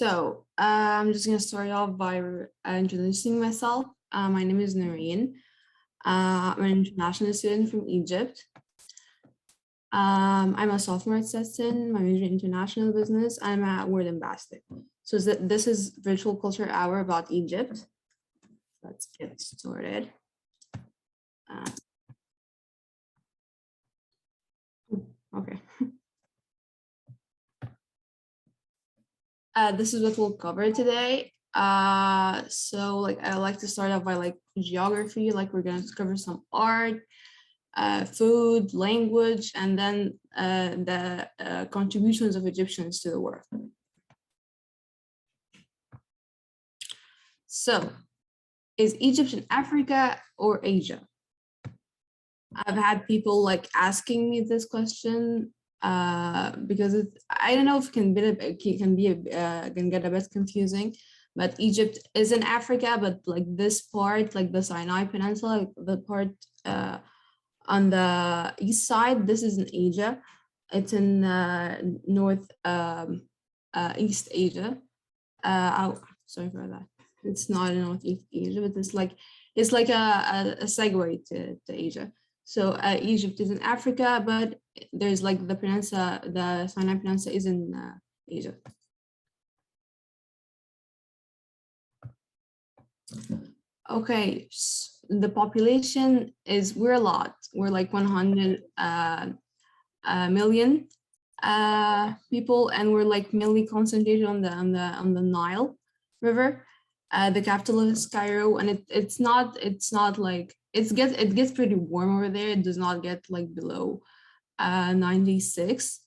I'm just going to start off by introducing myself. My name is Noreen. I'm an international student from Egypt. I'm a sophomore at Stetson, my major in international business. I'm a word ambassador. So this is Virtual Culture Hour about Egypt. Let's get started. Okay. This is what we'll cover today. I like to start off by geography, we're going to cover some art, food, language, and then the contributions of Egyptians to the world. So, is Egypt in Africa or Asia? I've had people asking me this question because I don't know if it can get a bit confusing, but Egypt is in Africa, but this part, the Sinai Peninsula, the part on the east side, this is in Asia. It's in North East Asia. Sorry for that. It's not in Northeast Asia, but it's like a segue to Asia. So Egypt is in Africa, but there's the peninsula, the Sinai Peninsula is in Asia. Okay, the population is, we're a lot. We're 100 million people, and we're mainly concentrated on the Nile River. The capital is Cairo, and it gets pretty warm over there. It does not get below 96.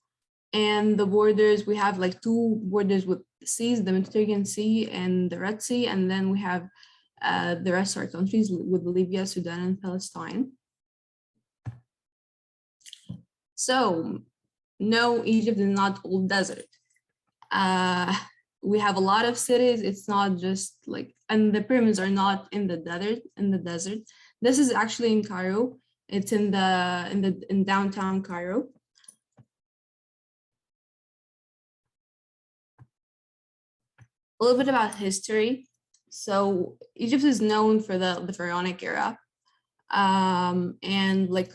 And the borders, we have two borders with seas, the Mediterranean Sea and the Red Sea, and then we have the rest of our countries with Libya, Sudan, and Palestine. So, no, Egypt is not all desert. We have a lot of cities. It's not just and the pyramids are not in the desert. This is actually in Cairo. It's in downtown Cairo. A little bit about history. So Egypt is known for the Pharaonic era. And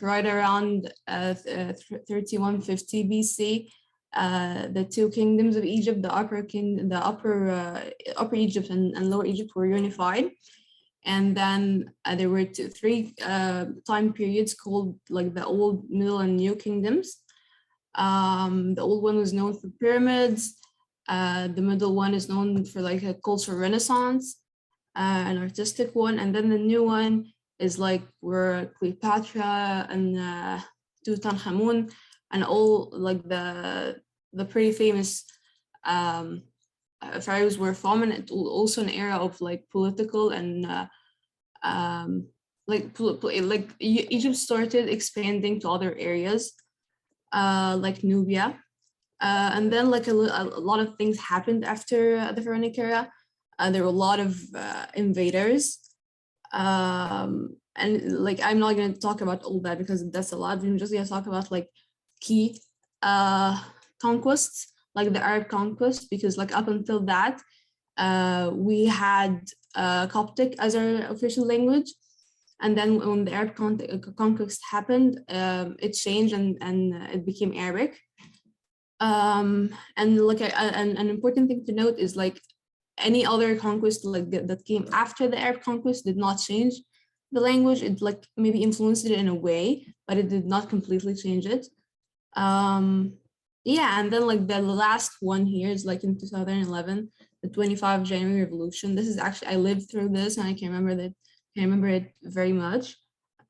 right around 3150 BC, the two kingdoms of Egypt, the upper Egypt and lower Egypt, were unified. And then there were three time periods called the Old, Middle, and New Kingdoms. The old one was known for pyramids. The middle one is known for a cultural renaissance, an artistic one, and then the new one is where Cleopatra and Tutankhamun and all the pretty famous pharaohs were from, and it was also an era of political and Egypt started expanding to other areas like Nubia, and then a lot of things happened after the Pharaonic era. There were a lot of invaders. And I'm not going to talk about all that because that's a lot. I'm just going to talk about key conquests, the Arab conquest, because up until that we had Coptic as our official language, and then when the Arab conquest happened, it changed and it became Arabic. And an important thing to note is any other conquest that came after the Arab conquest did not change the language. It maybe influenced it in a way, but it did not completely change it. Yeah, and then the last one here is in 2011, the 25 January Revolution. This is actually, I lived through this, and I can remember it very much.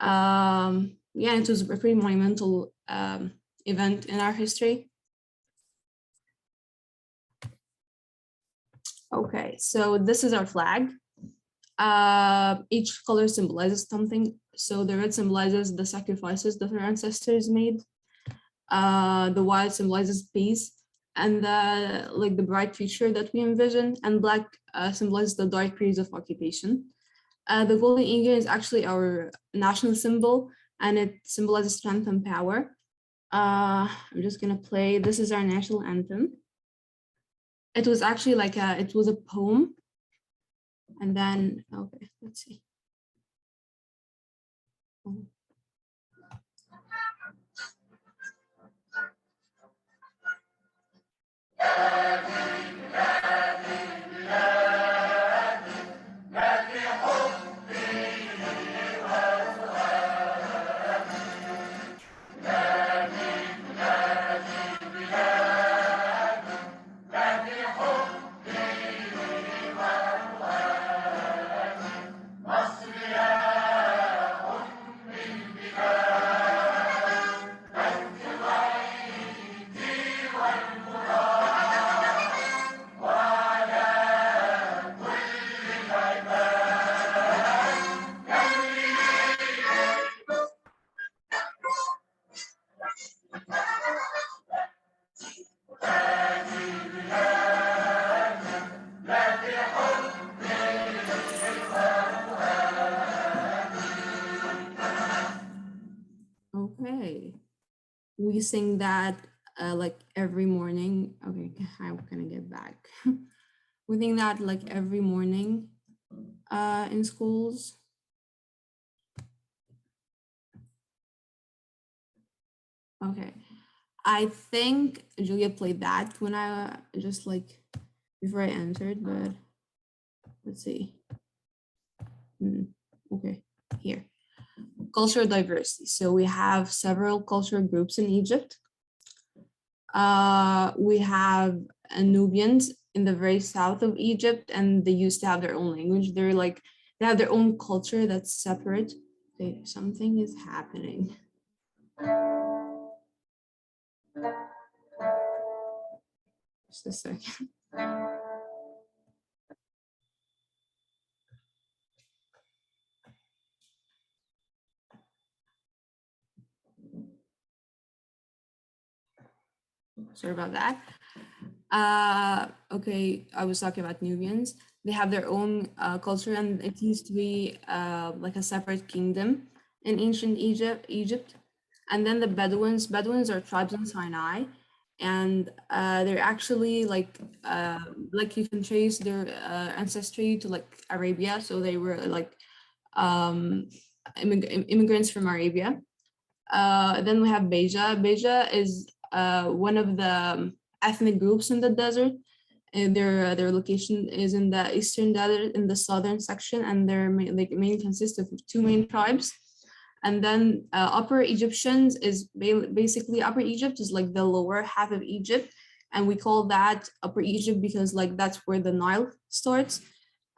Yeah, it was a pretty monumental event in our history. Okay, so this is our flag. Each color symbolizes something. So the red symbolizes the sacrifices that our ancestors made. The white symbolizes peace and the bright future that we envision, and black symbolizes the dark periods of occupation. The golden eagle is actually our national symbol, and it symbolizes strength and power. I'm just gonna play. This is our national anthem. It was actually like it was a poem. And then, okay, let's see. Okay, we sing that like every morning. Okay, how can I get back? We sing that like every morning in schools. Okay, I think Julia played that when I just like before I entered, but let's see. Okay, here. Cultural diversity. So we have several cultural groups in Egypt. We have Nubians in the very south of Egypt, and they used to have their own language. They're like, they have their own culture that's separate. Okay, something is happening. Just a second. Sorry about that. Okay, I was talking about Nubians. They have their own culture, and it used to be like a separate kingdom in ancient Egypt. And then the Bedouins are tribes in Sinai, and they're actually like you can trace their ancestry to like Arabia. So they were like um, immigrants from Arabia. Then we have Beja. Beja is one of the ethnic groups in the desert. And their location is in the eastern desert in the southern section, and their mainly consist of two main tribes. And then Upper Egyptians is basically Upper Egypt is like the lower half of Egypt, and we call that Upper Egypt because like that's where the Nile starts.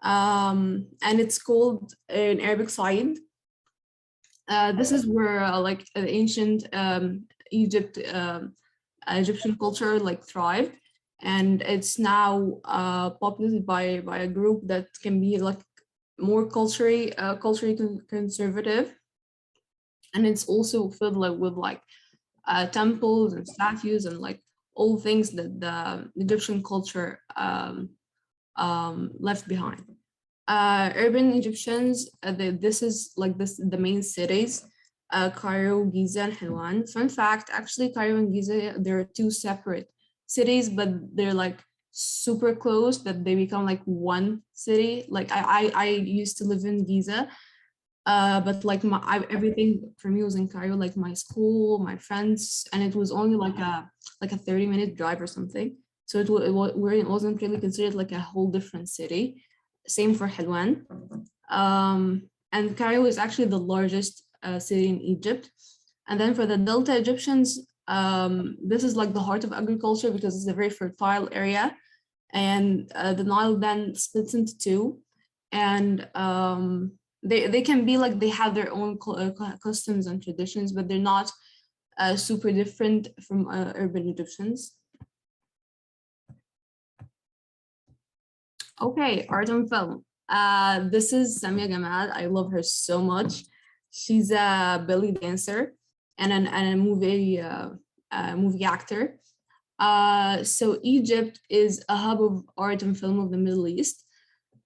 And it's called in Arabic Side. This is where like the ancient Egyptian culture like thrived, and it's now populated by a group that can be like more culturally conservative, and it's also filled like with like temples and statues and like all things that the Egyptian culture left behind. Urban Egyptians, this is like the main cities, Cairo, Giza, and Helwan. Fun fact, actually, Cairo and Giza, they're two separate cities, but they're like super close that they become like one city. Like I used to live in Giza, but like everything for me was in Cairo, like my school, my friends, and it was only like a 30-minute drive or something. So it wasn't really considered like a whole different city. Same for Helwan. And Cairo is actually the largest city in Egypt. And then for the Delta Egyptians, this is like the heart of agriculture because it's a very fertile area. And the Nile then splits into two. And they can be like, they have their own customs and traditions, but they're not super different from urban Egyptians. Okay, art and film. This is Samia Gamal. I love her so much. She's a belly dancer and a movie actor. So Egypt is a hub of art and film of the Middle East.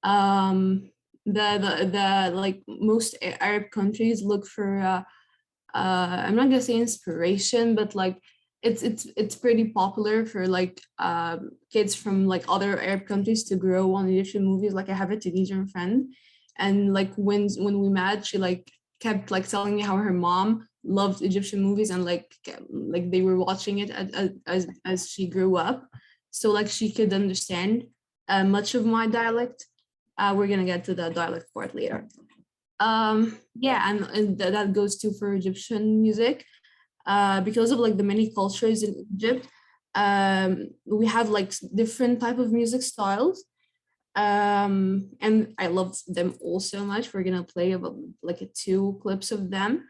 The like most Arab countries look for I'm not gonna say inspiration, but like it's pretty popular for like kids from like other Arab countries to grow on Egyptian movies. Like I have a Tunisian friend, and like when we met, she like kept like telling me how her mom loved Egyptian movies and like they were watching it as she grew up, so like she could understand much of my dialect. We're gonna get to the dialect part later. Yeah, and that goes too for Egyptian music because of like the many cultures in Egypt. We have like different type of music styles, and I love them all so much. We're gonna play about like two clips of them,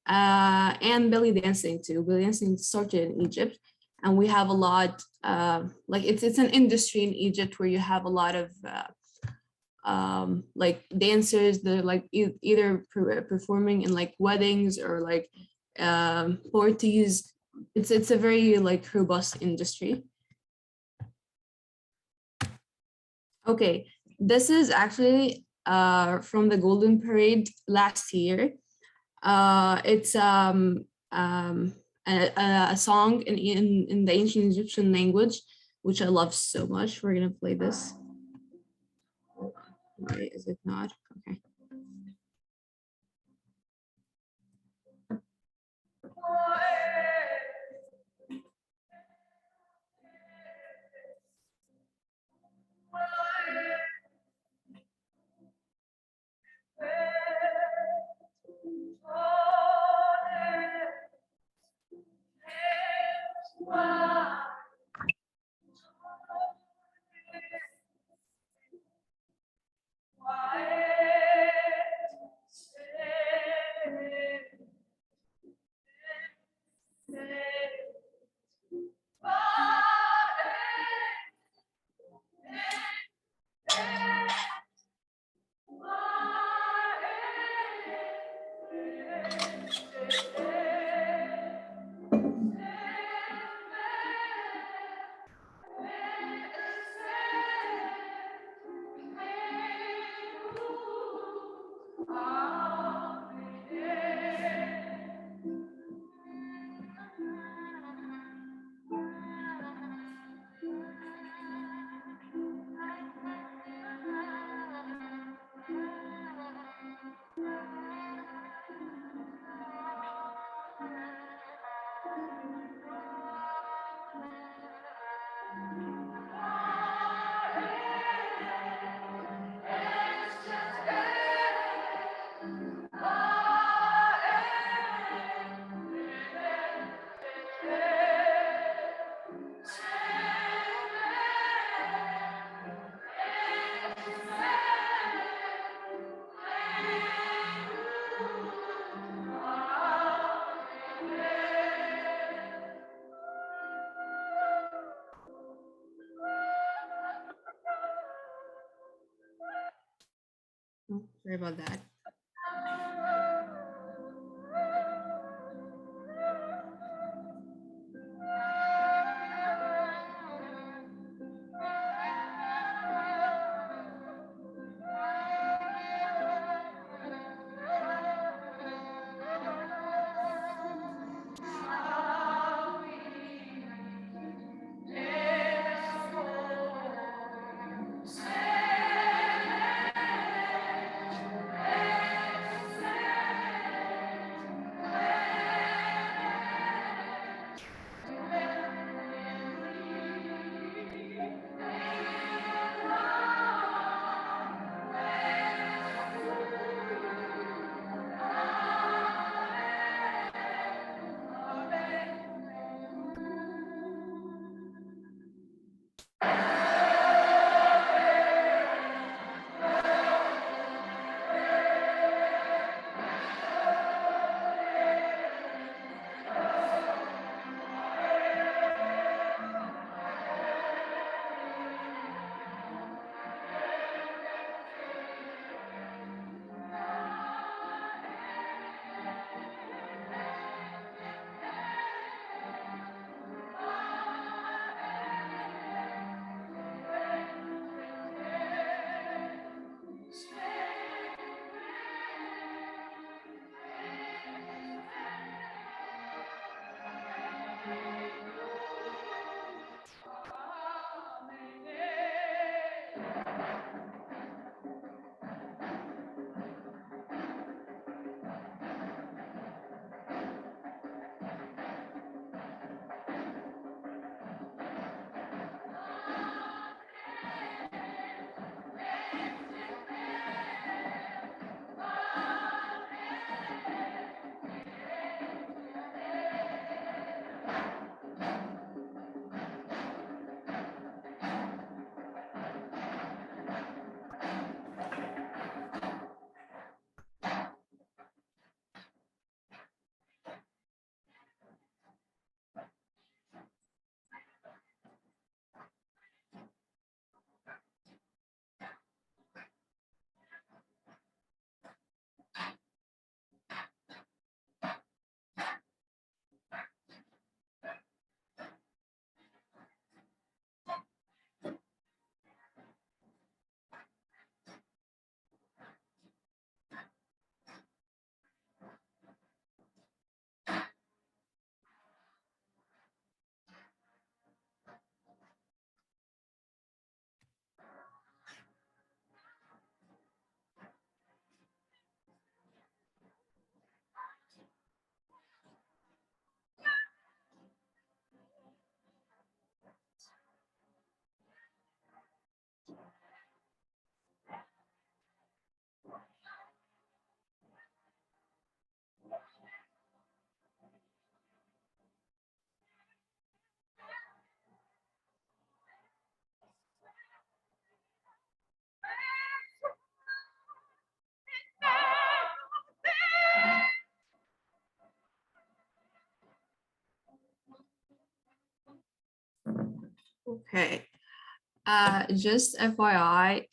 and belly dancing too. Belly dancing started in Egypt, and we have a lot. Like it's an industry in Egypt where you have a lot of like dancers that are like either performing in like weddings or like parties. It's a very like robust industry. Okay, this is actually from the Golden Parade last year. It's a song in the ancient Egyptian language, which I love so much. We're gonna play this. Hold on. Why is it not? Okay. Oh, sorry about that. Okay. Just FYI,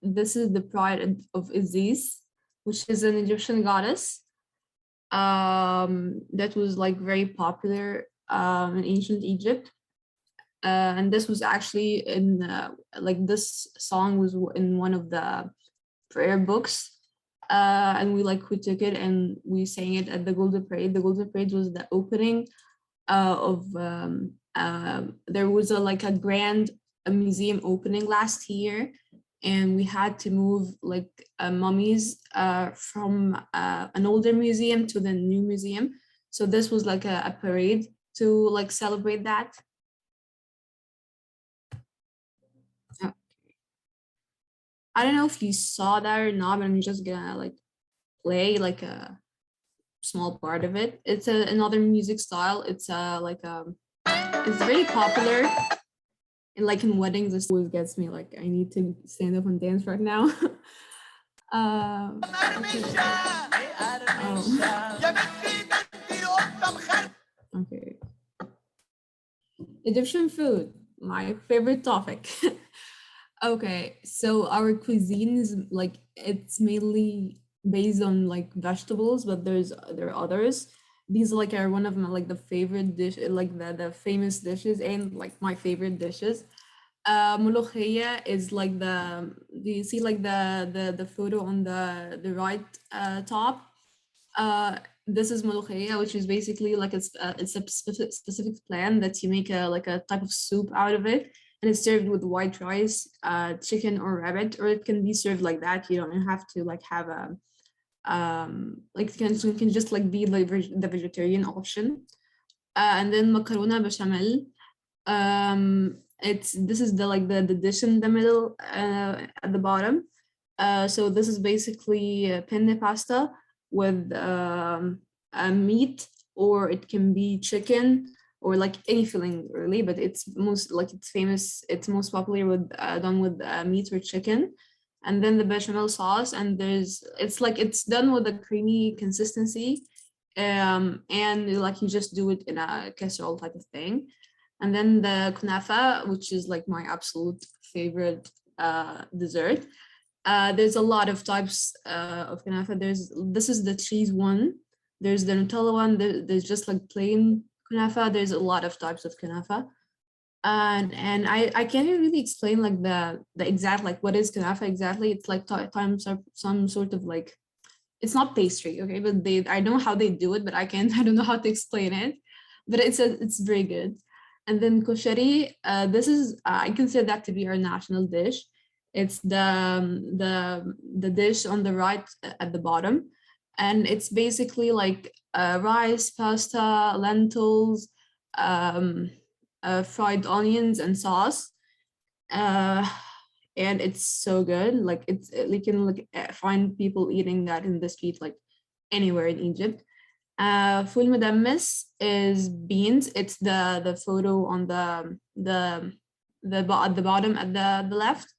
this is the pride of Isis, which is an Egyptian goddess. That was like very popular in ancient Egypt. And this was actually in like this song was in one of the prayer books. And we took it and we sang it at the Golden Parade. The Golden Parade was the opening of there was a grand museum opening last year, and we had to move like mummies from an older museum to the new museum. So this was like a parade to like celebrate that. I don't know if you saw that or not, but I'm just gonna like play like a small part of it. It's another music style. It's it's very popular. And like in weddings, this always gets me like I need to stand up and dance right now. Okay. Okay. Egyptian food, my favorite topic. Okay, so our cuisine is like it's mainly based on like vegetables, but there are others. These like are one of my like the favorite dish, like the famous dishes and like my favorite dishes. Molokhia is like do you see like the photo on the right top? This is molokhia, which is basically like it's a specific plant that you make like a type of soup out of it, and it's served with white rice, chicken or rabbit, or it can be served like that. You don't have to like have a like it can just like be like the vegetarian option. And then macarona bechamel. It's this is the like the dish in the middle at the bottom. So this is basically penne pasta with a meat, or it can be chicken or like any filling really, but it's most like it's famous. It's most popular with done with meat or chicken, and then the bechamel sauce. And it's like it's done with a creamy consistency, and like you just do it in a casserole type of thing. And then the kunafa, which is like my absolute favorite dessert. There's a lot of types of kunafa. This is the cheese one. There's the Nutella one. There's just like plain kunafa. There's a lot of types of kunafa. And I can't really explain like the exact like what is kunafa exactly. It's like times some sort of like it's not pastry, okay, but I know how they do it, but I can't I don't know how to explain it. But it's very good. And then koshari, this is I consider that to be our national dish. It's the dish on the right at the bottom, and it's basically like rice, pasta, lentils, um, fried onions, and sauce. Uh, and it's so good. Like you can like find people eating that in the street like anywhere in Egypt. Ful Madammis is beans. It's the photo on at the bottom at the left,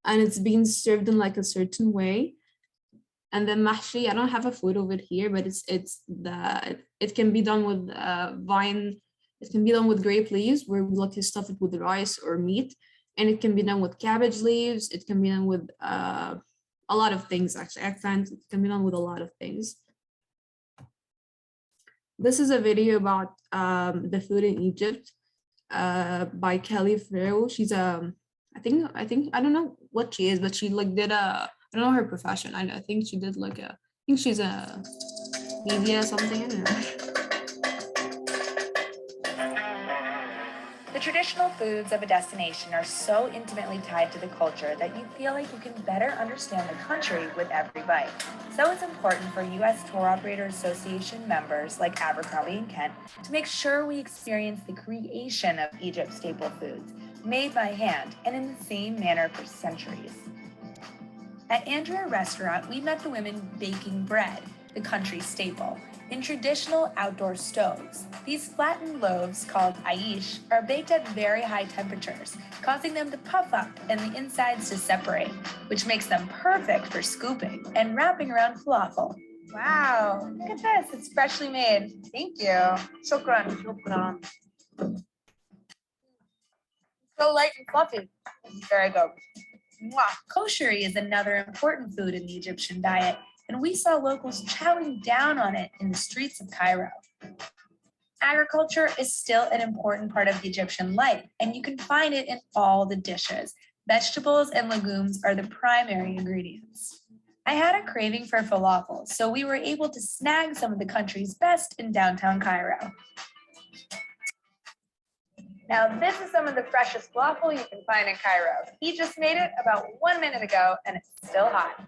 and it's being served in like a certain way. And then mahshi, I don't have a photo of it here, but it can be done with vine. It can be done with grape leaves, where we like to stuff it with rice or meat, and it can be done with cabbage leaves. It can be done with a lot of things actually. Eggplant. It can be done with a lot of things. This is a video about the food in Egypt by Kelly Farrow. She's I think I don't know what she is, but she like did a I don't know her profession. I think she did like I think she's a media something. I don't know. The traditional foods of a destination are so intimately tied to the culture that you feel like you can better understand the country with every bite. So it's important for U.S. Tour Operators Association members like Abercrombie & Kent to make sure we experience the creation of Egypt's staple foods, made by hand and in the same manner for centuries. At Andrea Restaurant, we met the women baking bread, the country's staple, in traditional outdoor stoves. These flattened loaves, called aish, are baked at very high temperatures, causing them to puff up and the insides to separate, which makes them perfect for scooping and wrapping around falafel. Wow, look at this, it's freshly made. Thank you. Shukran. Shukran. So light and fluffy. Very good. Mwah. Kosheri is another important food in the Egyptian diet, and we saw locals chowing down on it in the streets of Cairo. Agriculture is still an important part of Egyptian life, and you can find it in all the dishes. Vegetables and legumes are the primary ingredients. I had a craving for falafel, so we were able to snag some of the country's best in downtown Cairo. Now, this is some of the freshest falafel you can find in Cairo. He just made it about 1 minute ago, and it's still hot.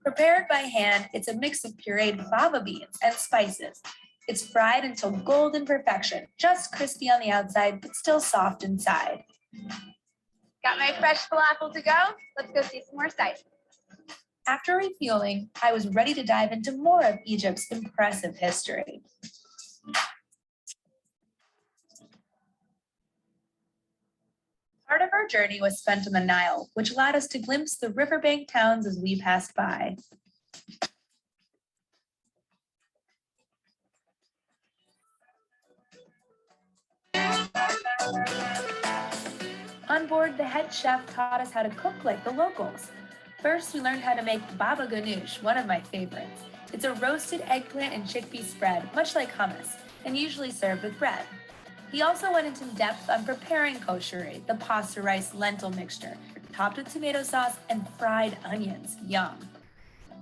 Prepared by hand, it's a mix of pureed fava beans and spices. It's fried until golden perfection, just crispy on the outside, but still soft inside. Got my fresh falafel to go? Let's go see some more sights. After refueling, I was ready to dive into more of Egypt's impressive history. Part of our journey was spent on the Nile, which allowed us to glimpse the riverbank towns as we passed by. On board, the head chef taught us how to cook like the locals. First, we learned how to make baba ganoush, one of my favorites. It's a roasted eggplant and chickpea spread, much like hummus, and usually served with bread. He also went into depth on preparing kosheri, the pasta rice lentil mixture, topped with tomato sauce and fried onions. Yum.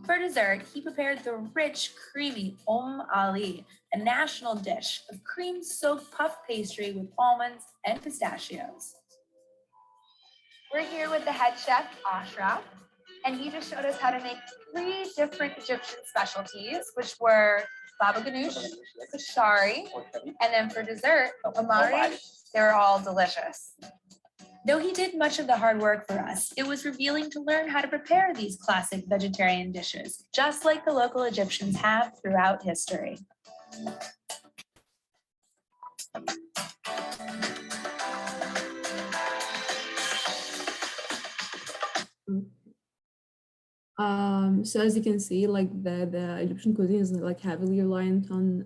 For dessert, he prepared the rich, creamy Ali, a national dish of cream-soaked puff pastry with almonds and pistachios. We're here with the head chef, Ashraf, and he just showed us how to make 3 different Egyptian specialties, which were baba ganoush, koshari, and then for dessert, omari. They were all delicious. Though he did much of the hard work for us, it was revealing to learn how to prepare these classic vegetarian dishes, just like the local Egyptians have throughout history. So as you can see, like the Egyptian cuisine is like heavily reliant on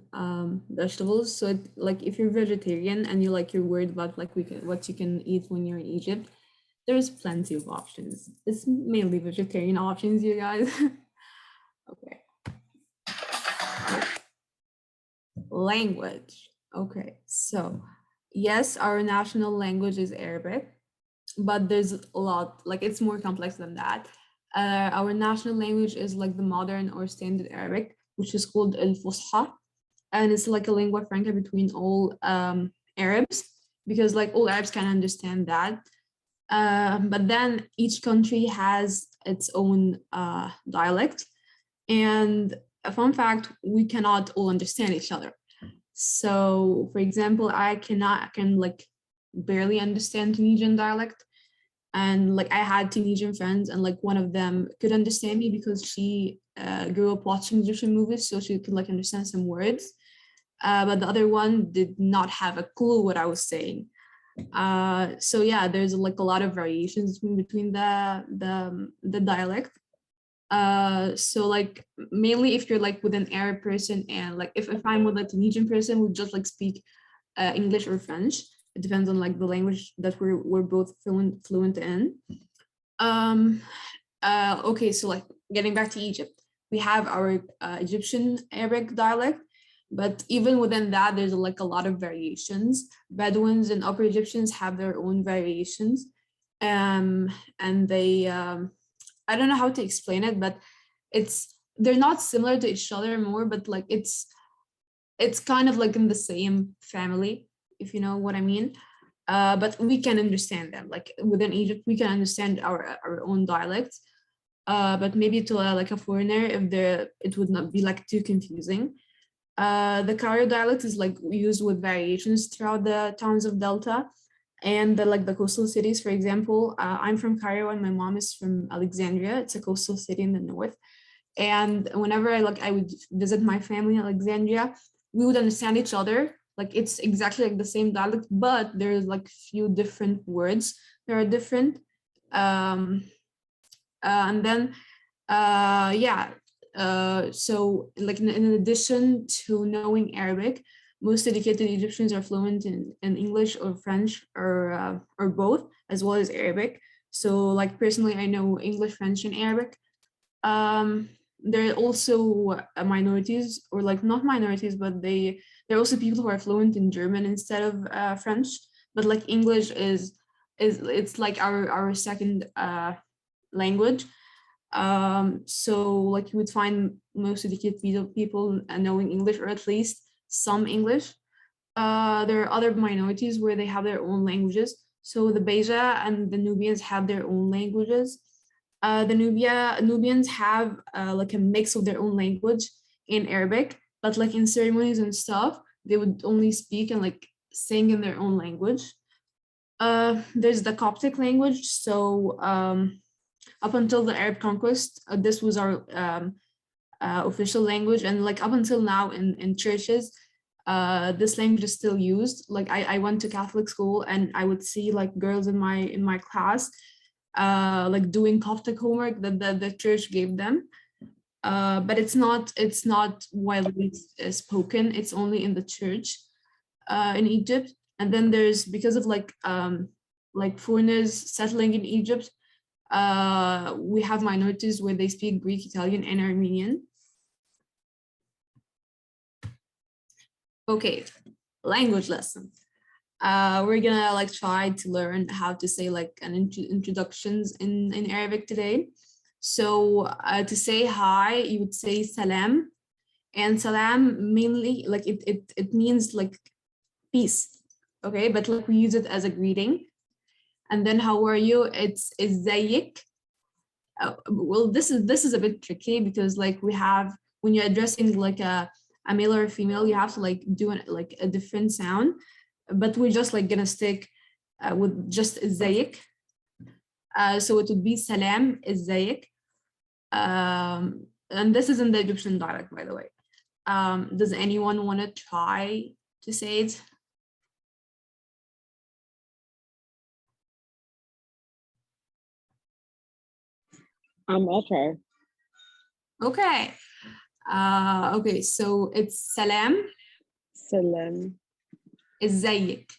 vegetables. So it, like if you're vegetarian and you're worried about like what you can eat when you're in Egypt, there's plenty of options. It's mainly vegetarian options, you guys. Okay. Language. Okay, so yes, our national language is Arabic, but there's a lot, like it's more complex than that. Our national language is like the modern or standard Arabic, which is called Al-Fusha, and it's like a lingua franca between all Arabs, because like all Arabs can understand that. But then each country has its own dialect, and a fun fact, we cannot all understand each other. So, for example, I can like barely understand Tunisian dialect, and like I had Tunisian friends, and like one of them could understand me because she grew up watching Egyptian movies, so she could like understand some words. But the other one did not have a clue what I was saying. So yeah, there's like a lot of variations between the dialect. So like mainly if you're like with an Arab person, and like if I'm with a Tunisian person, we just like speak English or French. It depends on like the language that we're both fluent in. Okay, so like getting back to Egypt, we have our Egyptian Arabic dialect, but even within that, there's like a lot of variations. Bedouins and Upper Egyptians have their own variations, and they I don't know how to explain it, but they're not similar to each other more, but like it's kind of like in the same family, if you know what I mean. But we can understand them. Like within Egypt, we can understand our own dialects. But maybe to like a foreigner, it would not be like too confusing. The Cairo dialect is like used with variations throughout the towns of Delta and the coastal cities. For example, I'm from Cairo and my mom is from Alexandria. It's a coastal city in the north. And whenever I would visit my family in Alexandria, we would understand each other. Like it's exactly like the same dialect, but there's like few different words that are different. And then yeah, so like in addition to knowing Arabic, most educated Egyptians are fluent in English or French or both, as well as Arabic. So like personally, I know English, French, and Arabic. There are also minorities, or like not minorities, but there are also people who are fluent in German instead of French. But like English is it's like our second language. So like you would find most educated people knowing English, or at least some English. There are other minorities where they have their own languages. So the Beja and the Nubians have their own languages. The Nubians have like a mix of their own language in Arabic, but like in ceremonies and stuff, they would only speak and like sing in their own language. There's the Coptic language. So up until the Arab conquest, this was our official language, and like up until now in churches, this language is still used. Like I went to Catholic school, and I would see like girls in my class like doing Coptic homework that the church gave them. But it's not widely spoken. It's only in the church in Egypt. And then there's, because of like foreigners settling in Egypt, we have minorities where they speak Greek, Italian, and Armenian. Okay, language lesson. We're gonna like try to learn how to say like an introductions in Arabic today. So to say hi, you would say salam, and salam mainly like it means like peace. Okay, but like we use it as a greeting. And then how are you? It's ازيك. Well, this is a bit tricky because like we have, when you're addressing like a male or a female, you have to like do like a different sound, but we're just like gonna stick with just ازيك. So it would be salam ازيك. And this is in the Egyptian dialect, by the way. Does anyone want to try to say it? I'll try. Okay. Okay, so it's salam Salam. ازيك.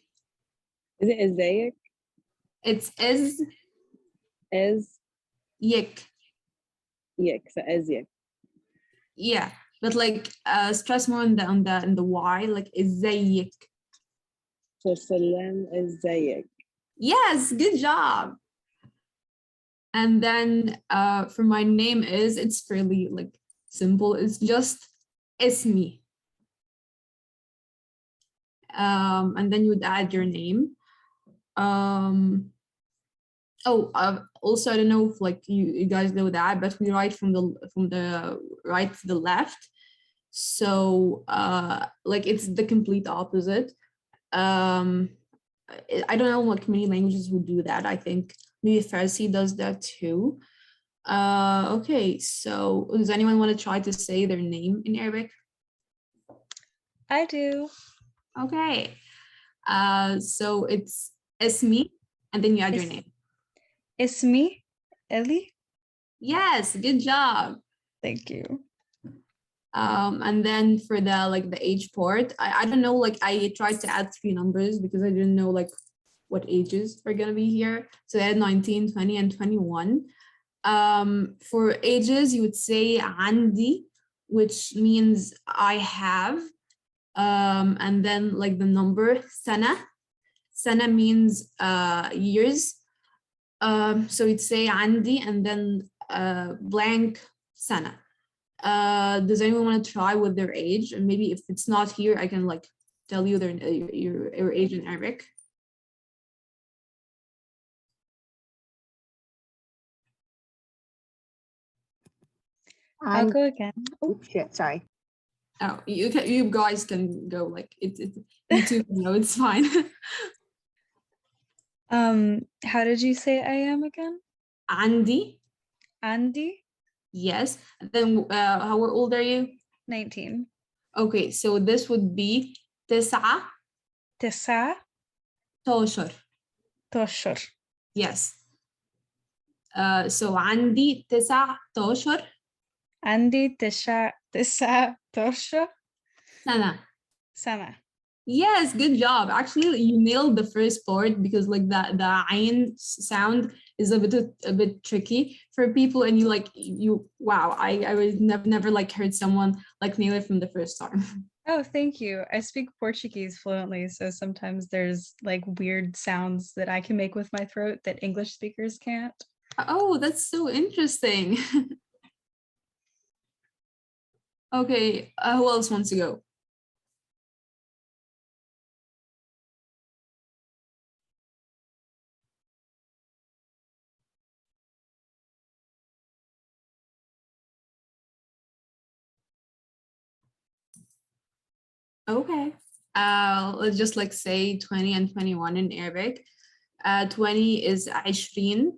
Is it Isaiah? It's is Ez yik. Yik. So Ezek. Yeah, but like stress more on the y, like ازيك. So Salam Isaiah. Yes, good job. And then for my name is, it's fairly like simple. It's just ismi. And then you would add your name. Also, I don't know if like you guys know that, but we write from the right to the left. So like it's the complete opposite. I don't know like many languages would do that. I think maybe Farsi does that too. Okay, so does anyone want to try to say their name in Arabic? I do. Okay. So it's Esmi, and then you add your name. Ismi, Ellie. Yes, good job. Thank you. And then for the age part, I don't know, like I tried to add 3 numbers because I didn't know like what ages are gonna be here. So I had 19, 20, and 21. For ages, you would say Andi, which means I have. And then like the number Sana. Sana means years. So you'd say Andi and then blank Sana. Does anyone want to try with their age? And maybe if it's not here, I can like tell you your age in Arabic. I'll go again. Oh shit, sorry. Oh, you guys can go, like it's you too, no, it's fine. How did you say I am again? Andy, Andy, yes. And then how old are you? 19. Okay, so this would be تسعة تسعة عشر. أشهر. Yes. So عندي 19 عندي تسعة أشهر سنة. سنة. Yes, good job. Actually, you nailed the first part because like the ayn sound is a bit tricky for people, and you like you wow. I was never like heard someone like nail it from the first time. Oh, thank you. I speak Portuguese fluently, so sometimes there's like weird sounds that I can make with my throat that English speakers can't. Oh, that's so interesting. Okay, who else wants to go? Okay. Let's just like say 20 and 21 in Arabic. 20 is 20.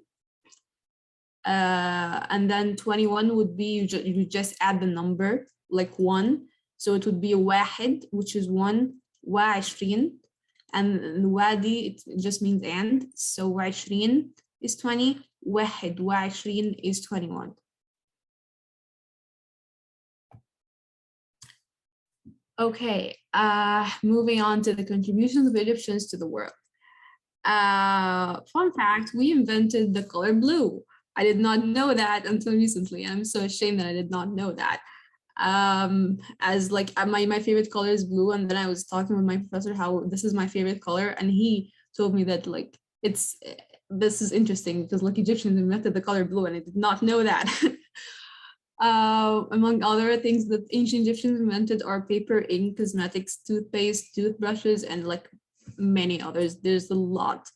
And then 21 would be you just add the number like one. So it would be واحد, which is one, وعشرين. And wadi, it just means and. So وعشرين is 20, واحد وعشرين is 21. Okay, moving on to the contributions of Egyptians to the world. Fun fact, we invented the color blue. I did not know that until recently. I'm so ashamed that I did not know that. As like my favorite color is blue, and then I was talking with my professor how this is my favorite color, and he told me that like this is interesting because like Egyptians invented the color blue, and I did not know that. Among other things that ancient Egyptians invented are paper, ink, cosmetics, toothpaste, toothbrushes, and like many others. There's a lot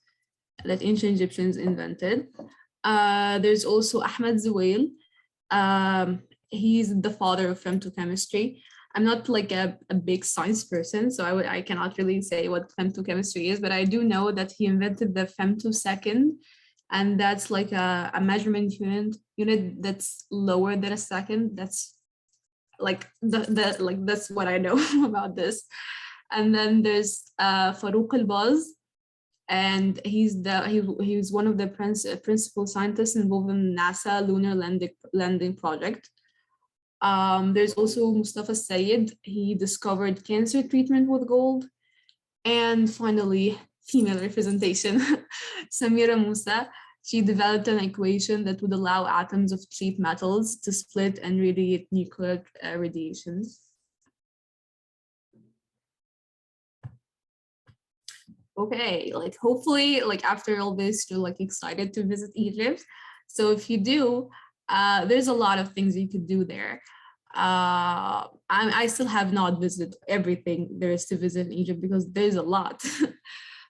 that ancient Egyptians invented. There's also Ahmed Zuwail. He's the father of femtochemistry. I'm not like a big science person, so I cannot really say what femtochemistry is, but I do know that he invented the femtosecond, and that's like a measurement unit that's lower than a second. That's like the like that's what I know about this. And then there's Farouk al-Baz, and he was one of the principal scientists involved in NASA lunar landing project. There's also Mustafa Sayed. He discovered cancer treatment with gold. And finally, female representation. Samira Musa, she developed an equation that would allow atoms of cheap metals to split and radiate nuclear radiations. Okay, like hopefully like after all this you're like excited to visit Egypt. So if you do, there's a lot of things you could do there. I still have not visited everything there is to visit in Egypt because there's a lot.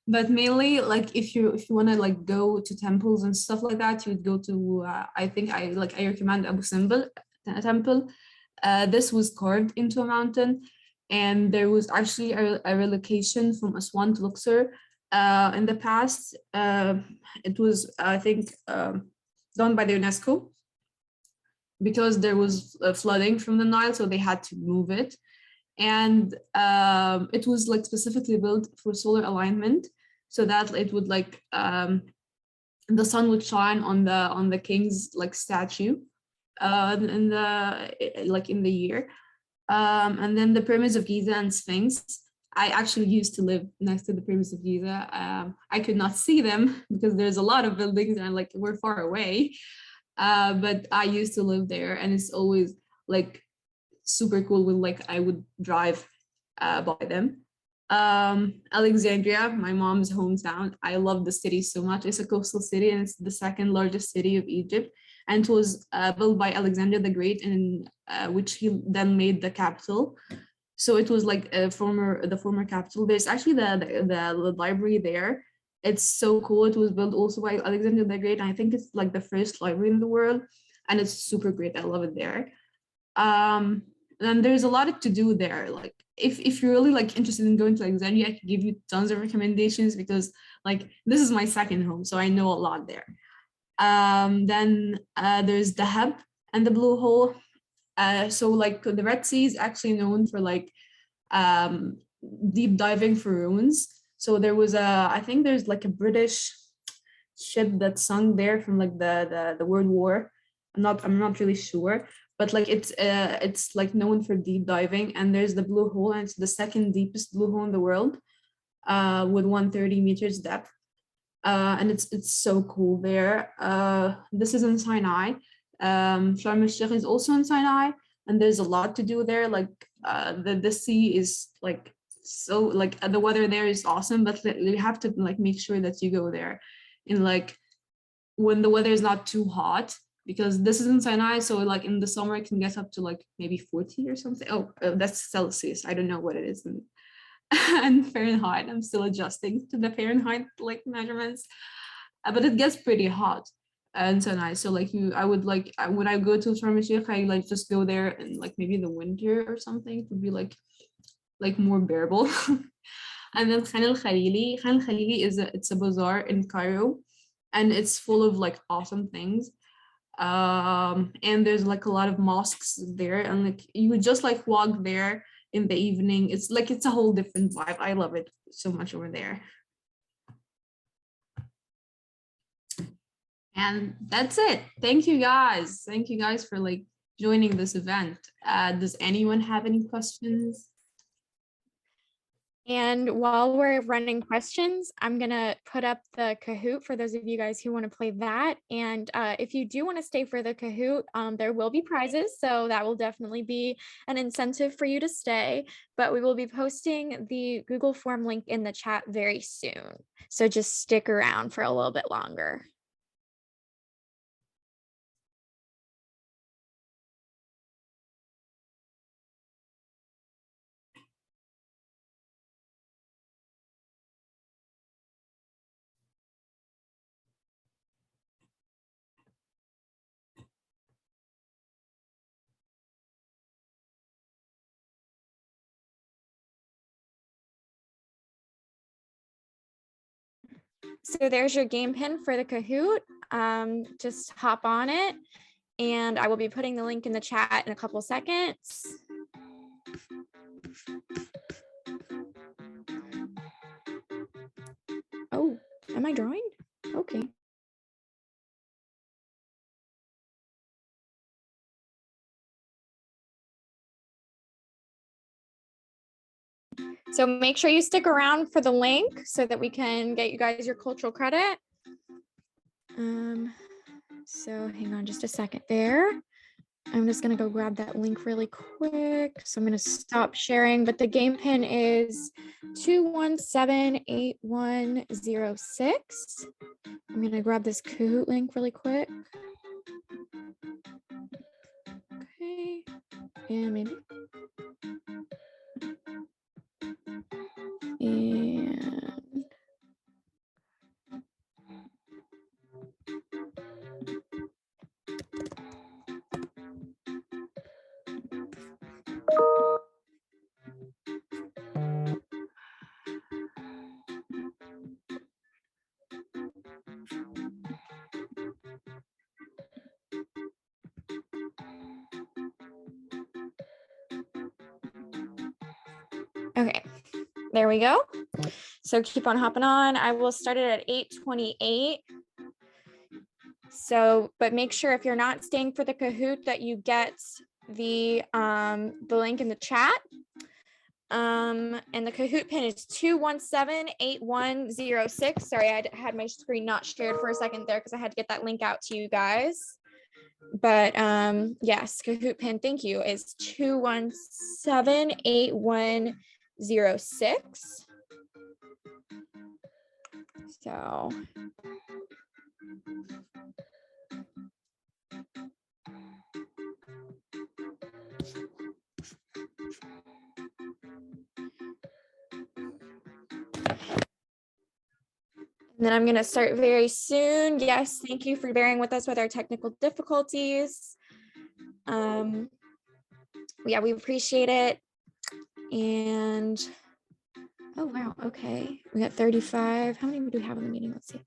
But mainly like if you want to like go to temples and stuff like that, you would go to I think I recommend Abu Simbel temple. This was carved into a mountain, and there was actually a relocation from Aswan to Luxor in the past. It was I think done by the UNESCO because there was flooding from the Nile, so they had to move it. And it was like specifically built for solar alignment, so that it would like the sun would shine on the king's like statue in the year. And then the pyramids of Giza and Sphinx. I actually used to live next to the pyramids of Giza. I could not see them because there's a lot of buildings and like we're far away. But I used to live there, and it's always like super cool when like I would drive by them. Alexandria, my mom's hometown. I love the city so much. It's a coastal city, and it's the second largest city of Egypt. And it was built by Alexander the Great, and which he then made the capital. So it was like the former capital. There's actually the library there. It's so cool. It was built also by Alexander the Great. And I think it's like the first library in the world, and it's super great. I love it there. Then there's a lot to do there. Like if you're really like interested in going to Alexandria, I can give you tons of recommendations because like this is my second home, so I know a lot there. Then there's Dahab and the Blue Hole. So like the Red Sea is actually known for like deep diving for ruins. So there was I think there's like a British ship that sunk there from like the World War. I'm not really sure, but like it's like known for deep diving. And there's the Blue Hole, and it's the second deepest blue hole in the world, with 130 meters depth. And it's so cool there. This is in Sinai. Sharm el-Sheikh is also in Sinai, and there's a lot to do there. Like the sea is like so like the weather there is awesome, but you have to like make sure that you go there in like when the weather is not too hot, because this is in Sinai, so like in the summer it can get up to like maybe 40 or something. Oh, that's Celsius. I don't know what it is in and Fahrenheit. I'm still adjusting to the Fahrenheit like measurements, but it gets pretty hot and so nice. So like I would like when I go to Sharm el-Sheikh, I like just go there in like maybe the winter or something to be like more bearable. And then Khan al-Khalili. Khan al-Khalili it's a bazaar in Cairo, and it's full of like awesome things. And there's like a lot of mosques there, and like you would just like walk there in the evening. It's like it's a whole different vibe. I love it so much over there. And that's it. Thank you guys. Thank you guys for like joining this event. Does anyone have any questions? And while we're running questions, I'm gonna put up the Kahoot for those of you guys who want to play that. And if you do want to stay for the Kahoot, there will be prizes, so that will definitely be an incentive for you to stay. But we will be posting the Google form link in the chat very soon, so just stick around for a little bit longer. So there's your game pin for the Kahoot. Just hop on it, and I will be putting the link in the chat in a couple seconds. Oh, am I drawing? Okay. So make sure you stick around for the link so that we can get you guys your cultural credit. So hang on just a second there. I'm just gonna go grab that link really quick. So I'm gonna stop sharing, but the game pin is 2178106. I'm gonna grab this Kahoot link really quick. Okay, and maybe. And okay, there we go. So keep on hopping on. I will start it at 8:28. So, but make sure if you're not staying for the Kahoot that you get the link in the chat. And the Kahoot pin is 2178106. Sorry, I had my screen not shared for a second there because I had to get that link out to you guys. But yes, Kahoot pin, thank you, is 2178106. So and then I'm going to start very soon. Yes, thank you for bearing with us with our technical difficulties. Yeah, we appreciate it. And oh, wow. Okay. We got 35. How many do we have in the meeting? Let's see.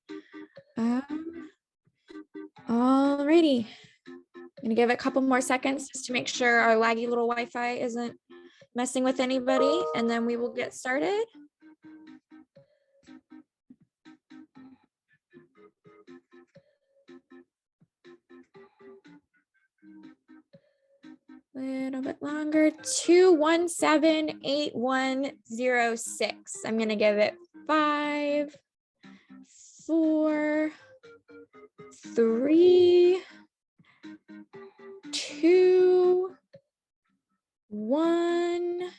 Alrighty. I'm going to give it a couple more seconds just to make sure our laggy little Wi-Fi isn't messing with anybody, and then we will get started. Little bit longer. 2178106. I'm gonna give it 5, 4, 3, 2, 1.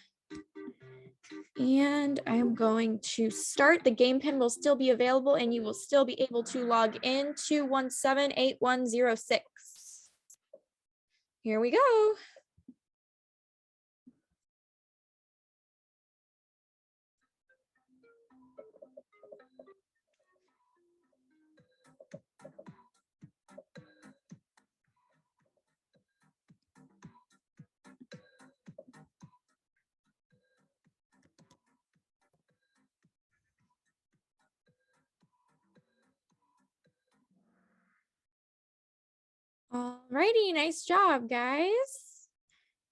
And I'm going to start. The game pin will still be available and you will still be able to log in. 2178106. Here we go. Alrighty, nice job, guys.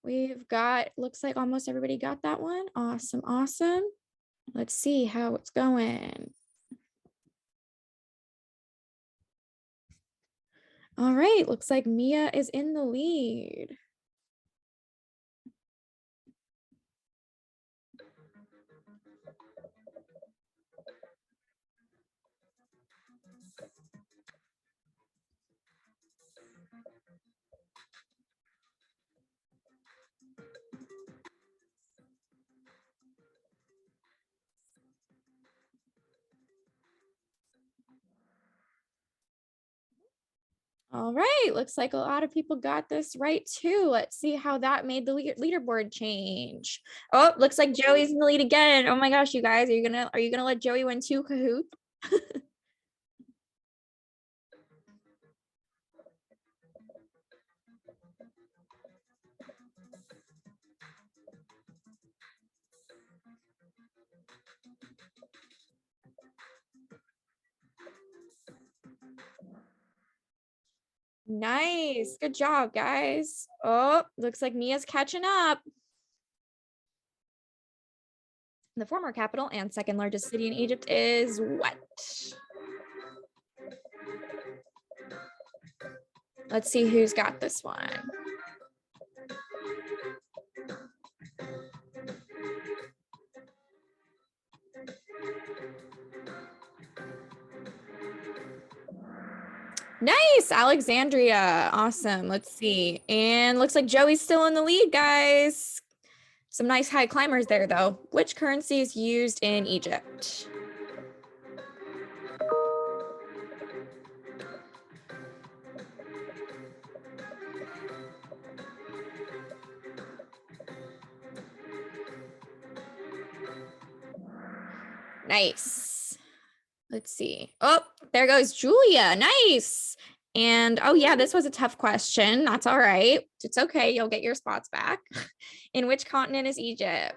We've got, looks like almost everybody got that one. Awesome, awesome. Let's see how it's going. All right, looks like Mia is in the lead. All right, looks like a lot of people got this right too. Let's see how that made the leaderboard change. Oh, looks like Joey's in the lead again. Oh my gosh, you guys, are you gonna let Joey win 2 Kahoot? Nice, good job, guys. Oh, looks like Mia's catching up. The former capital and second largest city in Egypt is what? Let's see who's got this one. Nice, Alexandria. Awesome. Let's see. And looks like Joey's still in the lead, guys. Some nice high climbers there, though. Which currency is used in Egypt? Nice. Let's see. Oh, there goes Julia. Nice. And oh yeah, this was a tough question. That's all right. It's okay. You'll get your spots back. In which continent is Egypt?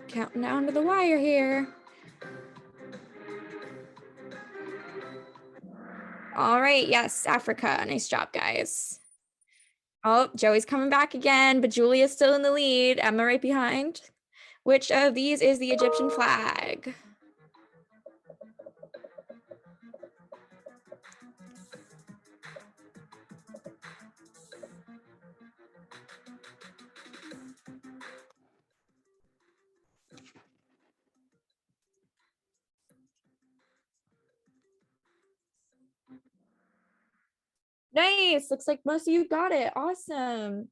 Counting down to the wire here. All right, yes, Africa. Nice job, guys. Oh, Joey's coming back again, but Julia's still in the lead. Emma right behind. Which of these is the Egyptian flag? Nice. Looks like most of you got it. Awesome.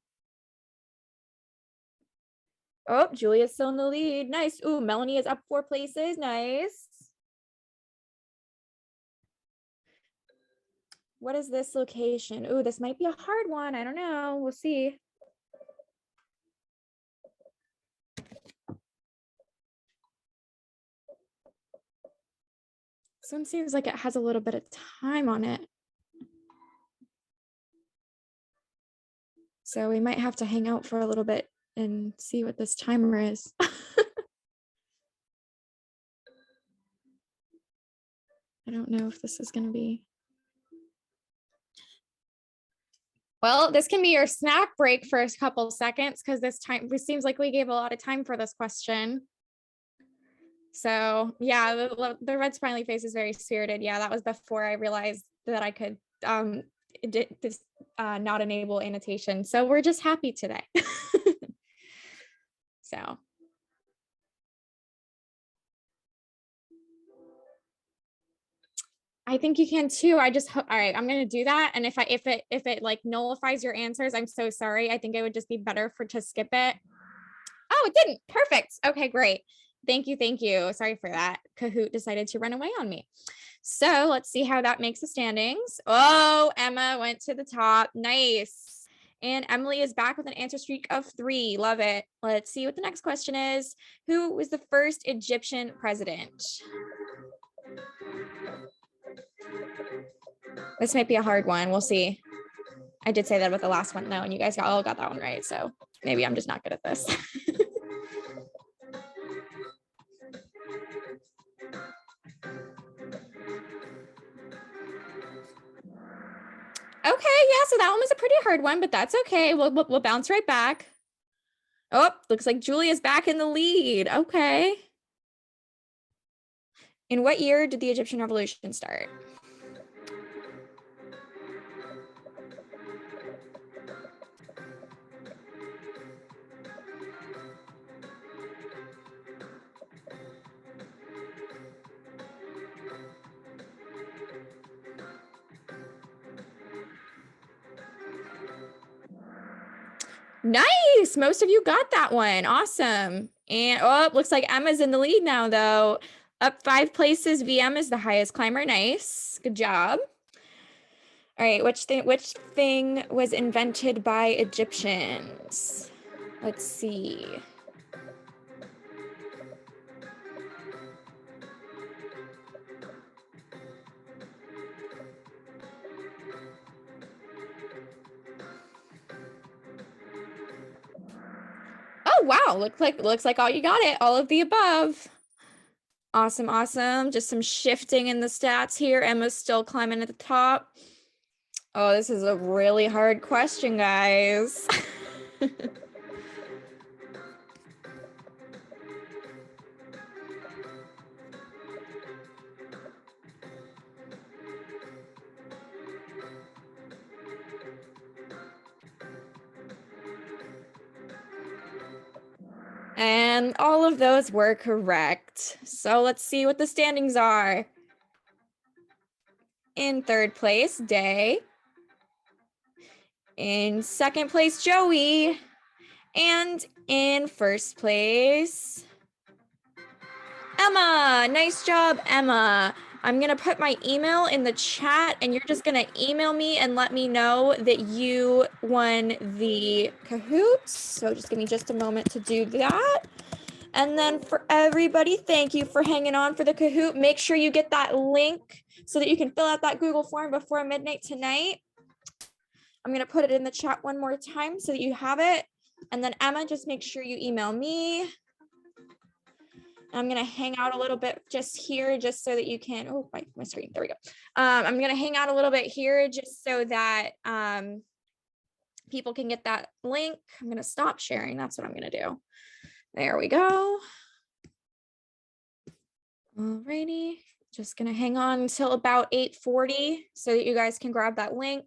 Oh, Julia's still in the lead. Nice. Ooh, Melanie is up 4 places. Nice. What is this location? Ooh, this might be a hard one. I don't know. We'll see. This one seems like it has a little bit of time on it. So we might have to hang out for a little bit and see what this timer is. I don't know if this is going to be. Well, this can be your snack break for a couple seconds because it seems like we gave a lot of time for this question. So yeah, the red smiley face is very spirited. Yeah, that was before I realized that I could not enable annotation. So we're just happy today. So. I think you can too. All right, I'm gonna do that. And if it like nullifies your answers, I'm so sorry. I think it would just be better to skip it. Oh, it didn't. Perfect. Okay, great. Thank you. Thank you. Sorry for that. Kahoot decided to run away on me. So let's see how that makes the standings. Oh, Emma went to the top. Nice. And Emily is back with an answer streak of 3. Love it. Let's see what the next question is. Who was the first Egyptian president? This might be a hard one. We'll see. I did say that with the last one though, and you guys all got that one right. So maybe I'm just not good at this. Okay, yeah, so that one was a pretty hard one, but that's okay. We'll bounce right back. Oh, looks like Julia's back in the lead. Okay. In what year did the Egyptian Revolution start? Nice. Most of you got that one. Awesome. And oh, looks like Emma's in the lead now, though. Up 5 places. VM is the highest climber. Nice. Good job. All right. Which thing was invented by Egyptians? Let's see. Oh, wow. Looks like all you got it. All of the above. Awesome. Awesome. Just some shifting in the stats here. Emma's still climbing at the top. Oh, this is a really hard question, guys. And all of those were correct. So let's see what the standings are. In 3rd place, Day. In 2nd place, Joey. And in 1st place, Emma. Nice job, Emma. I'm going to put my email in the chat and you're just going to email me and let me know that you won the Kahoots. So just give me just a moment to do that. And then for everybody, thank you for hanging on for the Kahoot. Make sure you get that link so that you can fill out that Google form before midnight tonight. I'm going to put it in the chat one more time so that you have it. And then Emma, just make sure you email me. I'm going to hang out a little bit just here just so that you can, oh, my screen, there we go. I'm going to hang out a little bit here just so that people can get that link. I'm going to stop sharing. That's what I'm going to do. There we go. Alrighty, just going to hang on until about 8:40 so that you guys can grab that link.